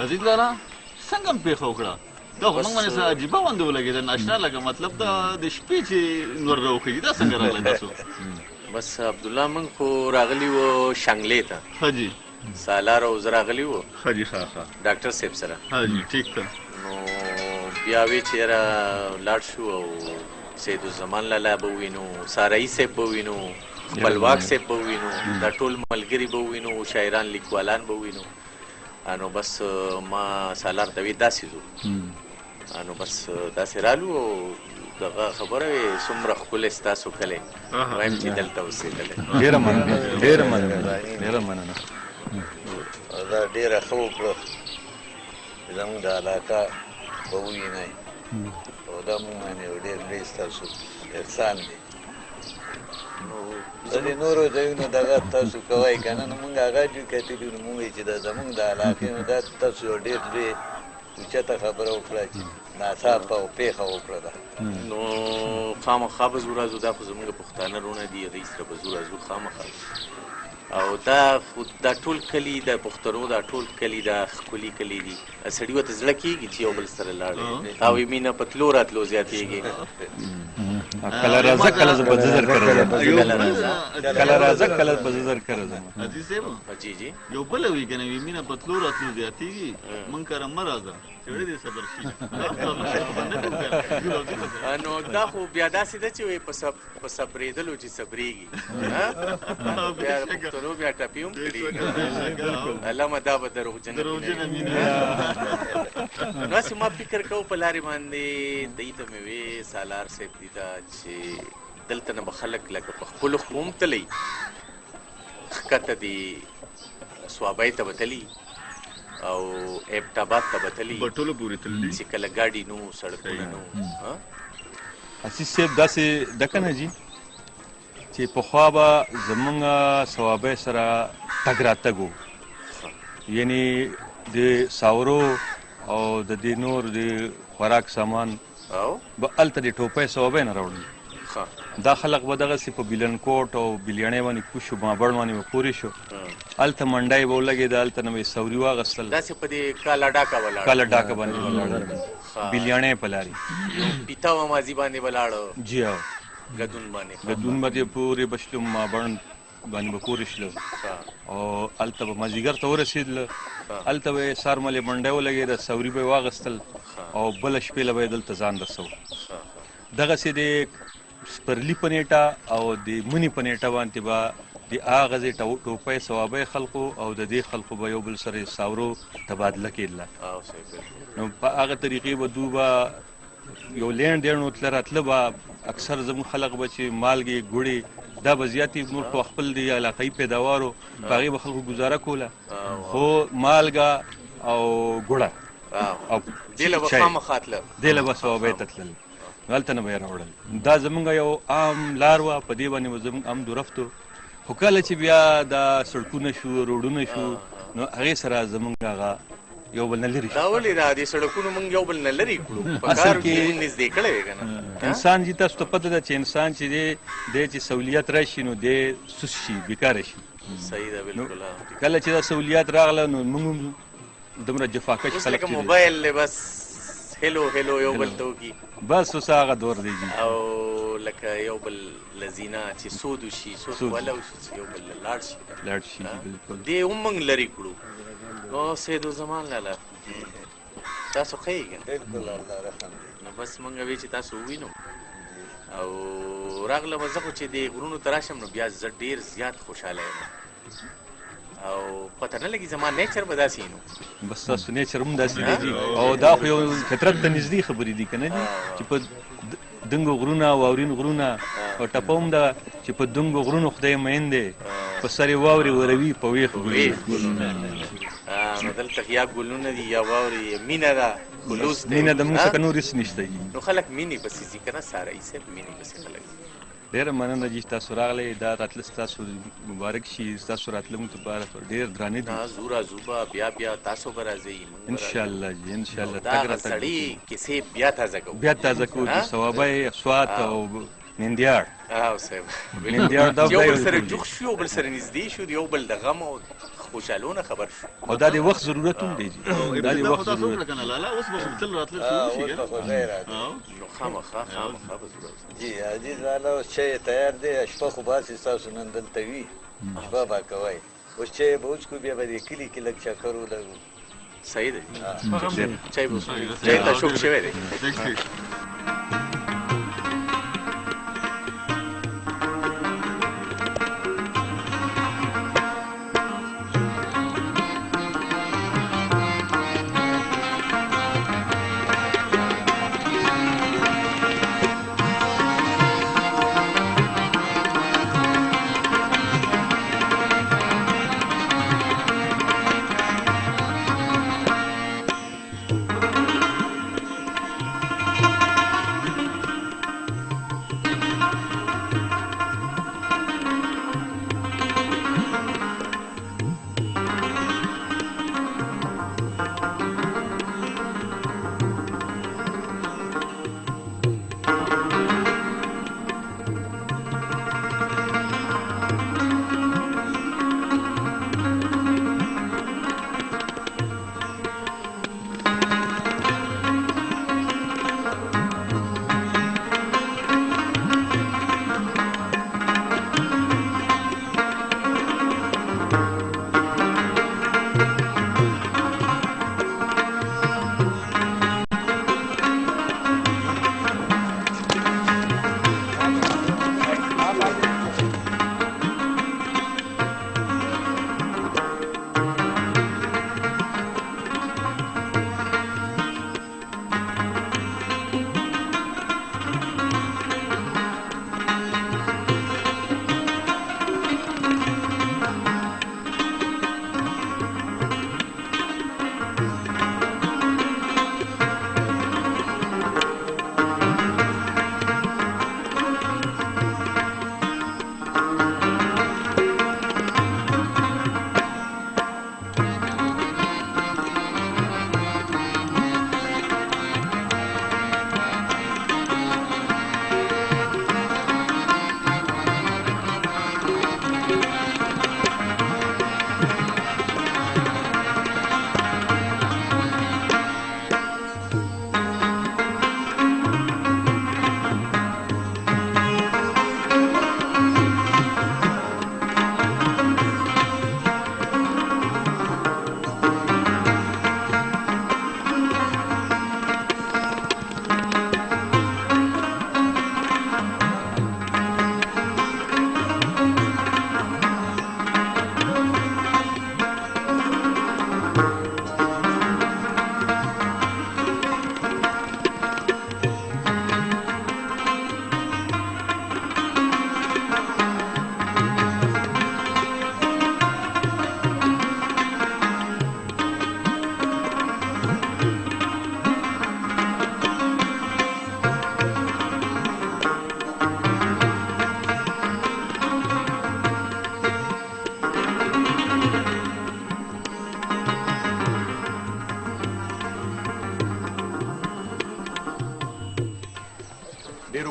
عزیز لالا څنګه مې پېښه وکړه دا خو موږ باندې څه عجیبه غوندې ولګېده ناشنا لکه مطلب د شپې چې نور راوخېږي دا څنګه راغلی تاسو بس عبدالله موږ خو راغلي وو شانګلې ته ښه جي سالار او زه راغلي وو ښه جي ښه ښه ډاکټر صاحب سره ها جي ټیک ده نو بیا وی چې یاره لاړ شو او سیدالزمان لالا به ووینو سارایي صاحب به ووینو خپلواک صاحب به ووینو دا ټول ملګري به ووینو شاعران لیکوالان به ووینو نو بس ما سالار ته وی داسې ځو نو بس داسې رالو او دغه خبره وې څومره ښکلی ستاسو کلی وایم چې دلته اوسېدلی ډېره مننه ډېره مننه ډېره مننه دا ډېره ښه وکړه زموږ د علاقه به ووینئ او دا موږ باندې یو ډېر لوی ستاسو احسان دی د دې نورو ځایونو دغه تاسو کوئ که نه نو مونږ هغه ډېر کتلي نو مونږ وایي چې دا زموږ د علاقې نو دا تاسو یو ډېر لوی اوچته خبره وکړه چې ناڅاپه او پېښه وکړه ده نو خامخا به زو راځو دا خو زموږ پښتانه رونه دي هغوی سره به زو راځو خامخا او دا ټول کلي د پښتنو دا ټول کلي دا ښکلي کلي دي سړي ورته زړه کېږي چې یو بل سره لاړې او مینه په تلو راتلو زیاتېږي کله راځه کله زه به زه درکره ځم کله راځه کله به زه درکره ځم عزیز صاحب جی جی یو بله وي که نه وي مینه په تلو راتلو زیاتېږي مونږ کره مه راځه سړی دې صبر شي نو دا خو بیا داسې ده چې وایي په صبرېدلو چې صبرېږي بیا پښتنو بیا ټپي هم کړي علامه دا به دروغجنه مینه نو هسې ما فکر کوو په لارې باندې دوی ته مې وې سالار صاحب دي ته چې دلته نه به خلک لکه په خپلو خو هم تلئ ښکته دي سوابۍ ته به تلي او ایبټ ته به تلي بټولو پورې تللي چې کله ګاډي نو سړکونه نو عزیز صاحب داسې ده که نه جي چې پخوا به زمونږ سوابۍ سره تګ راتګ و یعنې د ساورو او د دې نور د خوراک سامان به هلته د ټوپۍ سوابۍ نه راوړل دا خلق به دغسې په بیلنکوټ او بیلیاڼۍ باندې کوز شو مابړ باندې به پورې شو هلته منډی به ولګېده هلته نه به یې سوري واغېستل داسې په دې کاله ډاکه ولاړ کاله ډاکه باندې ولاړل بیلیاڼۍ په لارې پیته و مازي باندې ولاړ جی او ګدون باندې ګدون باندې پورې بشلم ما بڼ باندې به پورې شله او هلته به مازدیګر ته ورسېدله هلته به یې سارملې منډی ولګېده سوري به یې واغېستل او بله شپېله به یې دلته ځان رسو دغسې د سپرلي په نیټه او د مني په نیټه باندې به د هغه ځای ټوپۍ ثوابۍ خلقو او د دې خلقو به یو بل سره ساورو تبادله کېدله نو په هغه طریقې به دوی به یو لین ډېر نو تله راتله به اکثر زموږ خلق به چې مالګې ګوړې دا به زیاتې نور په خپل د علاقایي پیداوارو په هغې به خلکو ګزاره کوله خو مالګه او ګوړه او دې له به خامخا تله دې له به ثوابۍ ته تلل هلته نه به یې راوړل دا زمونږ یو عام لار وه په دې باندې به زمونږ عام درفت و خو کله چې بیا دا سړکونه شو روډونه شو نو هغې سره زمونږ هغه یو بل نه لرې شو دا ولې دا دې سړکونو موږ یو بل نه لرې کړو په کار کې موږ نږدې کړی دی که نه انسان چې تاسو ته پته ده چې انسان چې دی چې سهولیت راشي نو دی سست شي بیکاره شي صحیح ده بالکل کله چې دا سهولیت راغله نو موږ دومره جفاکش اوس خلک لکه موبایل دی بس هلو هلو یو بل ته وکړي بس اوس هغه دور دی او لکه یو بل لذینه چې سود وشي سود والا وشي چې یو بل لاړ شي بالکل دې هم موږ لرې کړو او سیدو زمان لاله تاسو ښه یې بالکل الله رحم نو بس موږ وی چې تاسو ووینو او راغلم زه خو چې د غرونو ته راشم نو بیا زه ډېر زیات خوشحاله یم او پته نه لګي زما نیچر به داسې نو بس تاسو نیچر هم داسې دی او دا خو یو فطرت ته نږدې خبرې دي که نه دي چې په دنګو غرونه واورین غرونه او ټپه هم ده چې په دنګو غرونو خدای مین دی په سر یې واورې وروي په ویښ ګلونه نو دلته یا ګلونه دي یا واورې مینه ده خلوص دی مینه د موږ څخه نور هېڅ نشته نو خلک مینې پسې ځي که نه سارایي صاحب مینې پسې خلک ځي ډېره مننه چې تاسو راغلی دا راتله ستاسو مبارک شي ستاسو راتله موږ لپاره ډېر درانه دي زوره زوبه بیا تاسو به راځئ انشاءالله جی انشاءالله دا هغه سړي کیسې بیا تازه کوو چې ثوابۍ سوات او نندیاړ صاحب نندیاړ دا یو بل سره جوخ شو یو بل سره نږدې شو یو بل د غم او خوشحالونه خبر شو او دا د وخت ضرورت هم دی دا د وخت ضرورت کنه لاله اوس به تل راتله شروع شي اوس به غیر نو خامخا به ضرورت جی عزیز لاله اوس چای تیار دی شپه خو باسي ستاسو نن دلته وي شپه به کوئ اوس چای به وڅښو بیا به دې کلي کې لږ چکر ولګو صحیح دی چای به وڅښو چای ته شوق شوی دی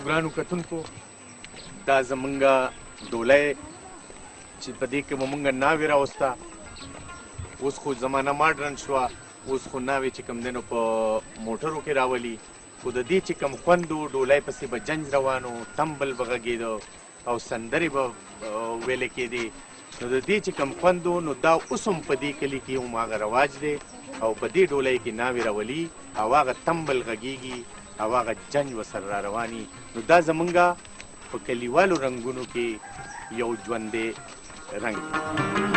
ګرانو کتونکو دا زمونږ ډولۍ چې په دې کې به مونږ ناوې راوسته. اوس خو زمانه ماډرن شوه، اوس خو ناوې چې کوم دی نو په موټرو کې راولي، خو د دې چې کوم خوند و ډولۍ پسې به جنج روان و، تمبل به غږېده او سندرې به ویلې کېدې. نو د دې چې کوم خوند و نو دا اوس هم په دې کلي کې هم هغه رواج دی او په دې ډولۍ کې ناوې راولي او هغه تمبل غږېږي او هغه جنج ورسره را رواني. نو دا زمونږ په کلیوالو رنګونو کې یو ژوندی رنګ دی.